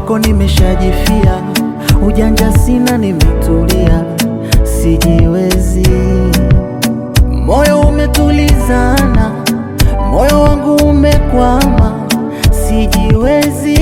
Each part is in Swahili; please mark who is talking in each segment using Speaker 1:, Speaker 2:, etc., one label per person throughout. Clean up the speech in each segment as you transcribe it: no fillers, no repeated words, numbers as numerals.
Speaker 1: kwako nimeshajifia, ujanja sina, nimetulia, sijiwezi. Moyo umetulizana, moyo wangu umekwama, sijiwezi.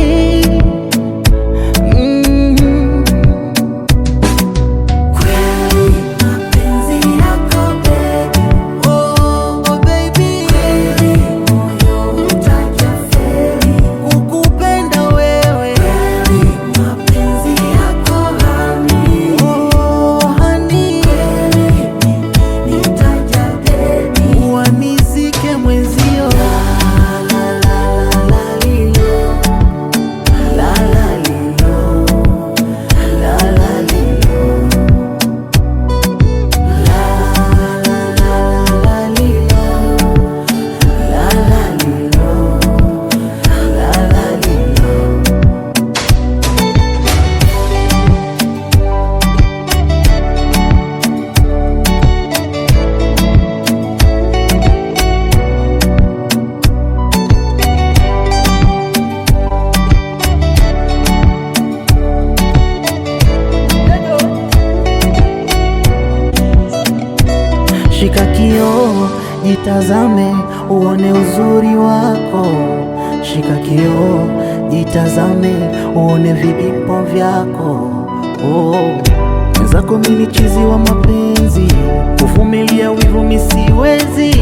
Speaker 1: Shika kioo, jitazame, uone uzuri wako. Shika kioo, jitazame, uone vidipo vyako. Mwenzako mimi ni chizi wa mapenzi, kuvumilia wivu mimi siwezi.